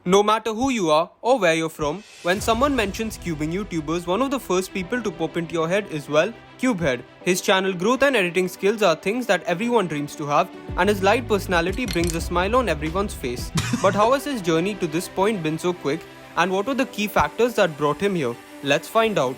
No matter who you are or where you're from, when someone mentions cubing YouTubers, one of the first people to pop into your head is, well, CubeHead. His channel growth and editing skills are things that everyone dreams to have, and his light personality brings a smile on everyone's face. But how has his journey to this point been so quick, and what were the key factors that brought him here? Let's find out.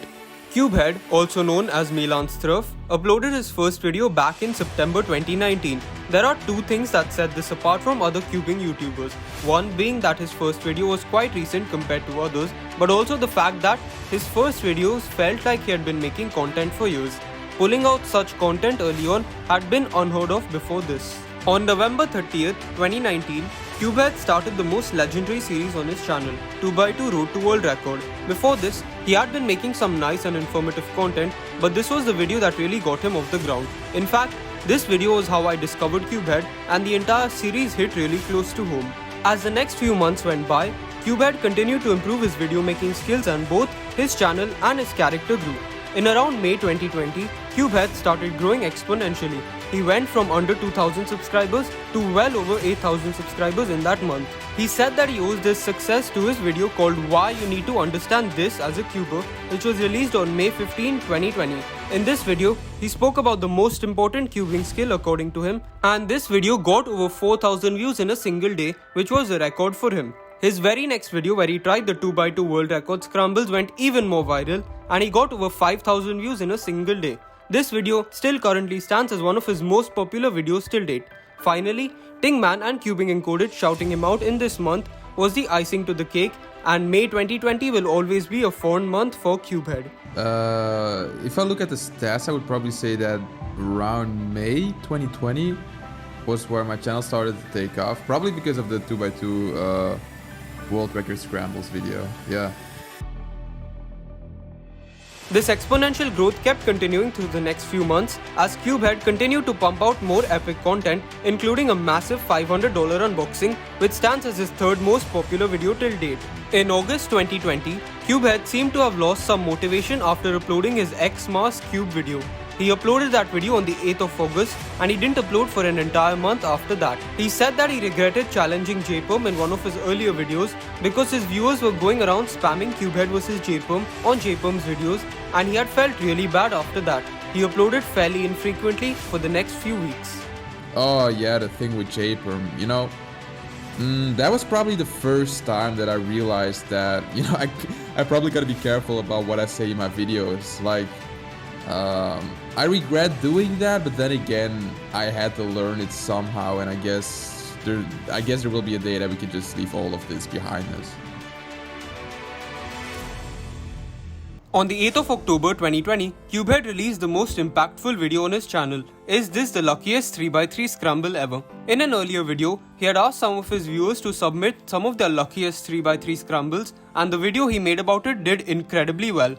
CubeHead, also known as Milan's Turf, uploaded his first video back in September 2019. There are two things that set this apart from other cubing YouTubers. One being that his first video was quite recent compared to others, but also the fact that his first videos felt like he had been making content for years. Pulling out such content early on had been unheard of before this. On November 30th, 2019, CubeHead started the most legendary series on his channel, 2x2 Road to World Record. Before this, he had been making some nice and informative content, but this was the video that really got him off the ground. In fact, this video was how I discovered CubeHead, and the entire series hit really close to home. As the next few months went by, CubeHead continued to improve his video making skills, and both his channel and his character grew. In around May 2020, CubeHead started growing exponentially. He went from under 2,000 subscribers to well over 8,000 subscribers in that month. He said that he owes this success to his video called Why You Need to Understand This as a Cuber, which was released on May 15, 2020. In this video, he spoke about the most important cubing skill according to him, and this video got over 4,000 views in a single day, which was a record for him. His very next video, where he tried the 2x2 world record scrambles, went even more viral, and he got over 5,000 views in a single day. This video still currently stands as one of his most popular videos till date. Finally, Tingman and Cubing Encoded shouting him out in this month was the icing to the cake, and May 2020 will always be a fond month for CubeHead. If I look at the stats, I would probably say that around May 2020 was where my channel started to take off, probably because of the 2x2 world record scrambles video. Yeah. This exponential growth kept continuing through the next few months as CubeHead continued to pump out more epic content, including a massive $500 unboxing, which stands as his third most popular video till date. In August 2020, CubeHead seemed to have lost some motivation after uploading his X-Mask Cube video. He uploaded that video on the 8th of August, and he didn't upload for an entire month after that. He said that he regretted challenging JPerm in one of his earlier videos because his viewers were going around spamming CubeHead vs JPerm on JPerm's videos, and he had felt really bad after that. He uploaded fairly infrequently for the next few weeks. Oh yeah, the thing with JPerm, that was probably the first time that I realized that, I probably gotta be careful about what I say in my videos. I regret doing that, but then again, I had to learn it somehow, and I guess there will be a day that we can just leave all of this behind us. On the 8th of October 2020, CubeHead released the most impactful video on his channel, Is This the Luckiest 3x3 Scramble Ever? In an earlier video, he had asked some of his viewers to submit some of their luckiest 3x3 scrambles, and the video he made about it did incredibly well.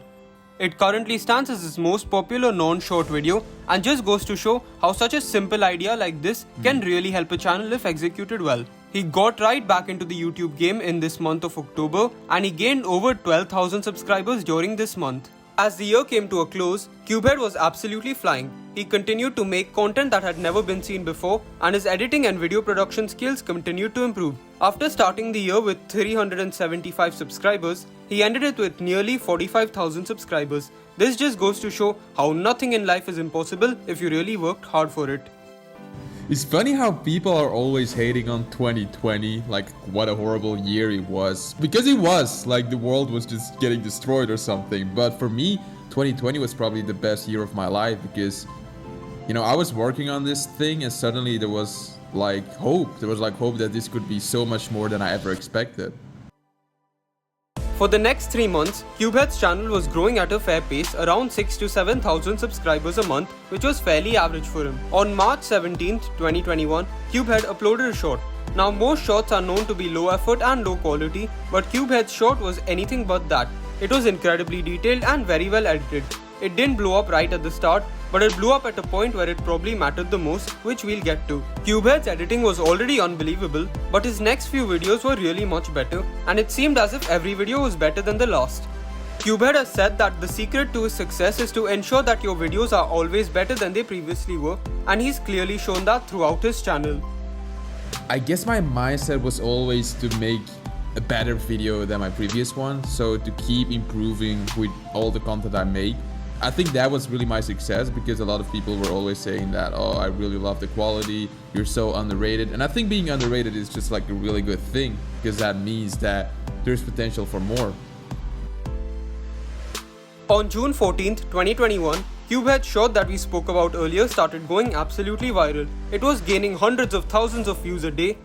It currently stands as his most popular non-short video, and just goes to show how such a simple idea like this can really help a channel if executed well. He got right back into the YouTube game in this month of October, and he gained over 12,000 subscribers during this month. As the year came to a close, CubeHead was absolutely flying. He continued to make content that had never been seen before, and his editing and video production skills continued to improve. After starting the year with 375 subscribers, he ended it with nearly 45,000 subscribers. This just goes to show how nothing in life is impossible if you really worked hard for it. It's funny how people are always hating on 2020, like what a horrible year it was. Because it was, like the world was just getting destroyed or something. But for me, 2020 was probably the best year of my life because, I was working on this thing and suddenly there was like hope. There was like hope that this could be so much more than I ever expected. For the next 3 months, CubeHead's channel was growing at a fair pace, around 6,000 to 7,000 subscribers a month, which was fairly average for him. On March 17th, 2021, CubeHead uploaded a short. Now most shorts are known to be low effort and low quality, but CubeHead's short was anything but that. It was incredibly detailed and very well edited. It didn't blow up right at the start, but it blew up at a point where it probably mattered the most, which we'll get to. CubeHead's editing was already unbelievable, but his next few videos were really much better, and it seemed as if every video was better than the last. CubeHead has said that the secret to his success is to ensure that your videos are always better than they previously were, and he's clearly shown that throughout his channel. I guess my mindset was always to make a better video than my previous one. So to keep improving with all the content I make, I think that was really my success, because a lot of people were always saying that, oh, I really love the quality, you're so underrated. And I think being underrated is just like a really good thing, because that means that there's potential for more. On June 14th, 2021, CubeHead short that we spoke about earlier started going absolutely viral. It was gaining hundreds of thousands of views a day,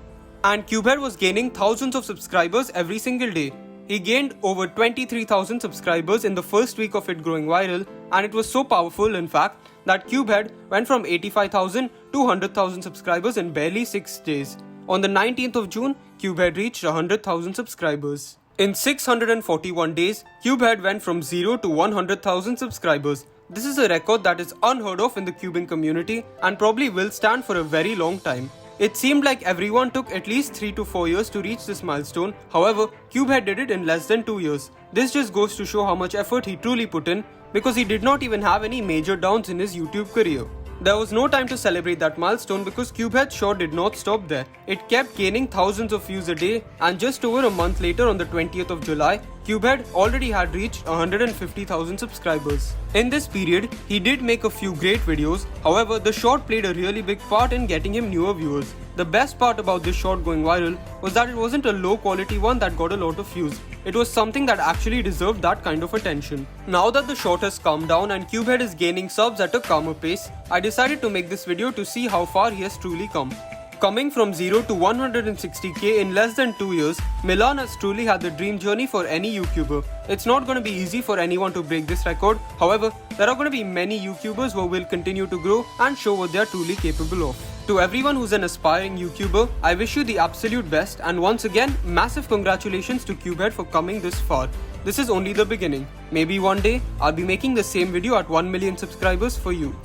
and CubeHead was gaining thousands of subscribers every single day. He gained over 23,000 subscribers in the first week of it growing viral, and it was so powerful, in fact, that CubeHead went from 85,000 to 100,000 subscribers in barely 6 days. On the 19th of June, CubeHead reached 100,000 subscribers. In 641 days, CubeHead went from 0 to 100,000 subscribers. This is a record that is unheard of in the cubing community and probably will stand for a very long time. It seemed like everyone took at least 3 to 4 years to reach this milestone. However, CubeHead did it in less than 2 years. This just goes to show how much effort he truly put in, because he did not even have any major downs in his YouTube career. There was no time to celebrate that milestone because CubeHead short did not stop there. It kept gaining thousands of views a day, and just over a month later, on the 20th of July, CubeHead already had reached 150,000 subscribers. In this period, he did make a few great videos. However, the short played a really big part in getting him newer viewers. The best part about this short going viral was that it wasn't a low quality one that got a lot of views. It was something that actually deserved that kind of attention. Now that the short has calmed down and CubeHead is gaining subs at a calmer pace, I decided to make this video to see how far he has truly come. Coming from 0 to 160k in less than 2 years, Milan has truly had the dream journey for any YouTuber. It's not going to be easy for anyone to break this record. However, there are going to be many YouTubers who will continue to grow and show what they are truly capable of. To everyone who's an aspiring YouTuber, I wish you the absolute best, and once again, massive congratulations to CubeHead for coming this far. This is only the beginning. Maybe one day, I'll be making the same video at 1 million subscribers for you.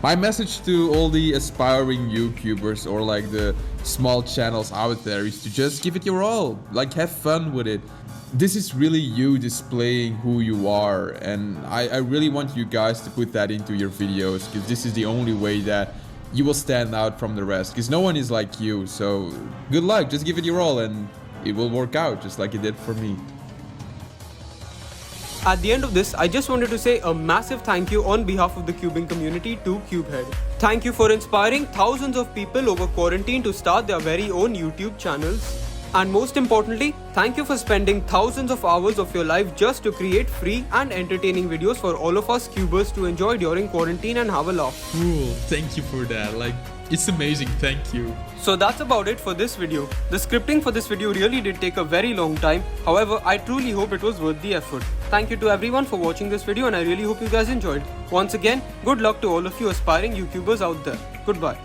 My message to all the aspiring YouTubers or like the small channels out there is to just give it your all, like have fun with it. This is really you displaying who you are, and I really want you guys to put that into your videos, because this is the only way that you will stand out from the rest, because no one is like you. So good luck, just give it your all and it will work out just like it did for me. At the end of this, I just wanted to say a massive thank you on behalf of the cubing community to CubeHead. Thank you for inspiring thousands of people over quarantine to start their very own YouTube channels. And most importantly, thank you for spending thousands of hours of your life just to create free and entertaining videos for all of us cubers to enjoy during quarantine and have a laugh. Cool, thank you for that. Like, it's amazing, thank you. So that's about it for this video. The scripting for this video really did take a very long time. However, I truly hope it was worth the effort. Thank you to everyone for watching this video, and I really hope you guys enjoyed. Once again, good luck to all of you aspiring YouTubers out there. Goodbye.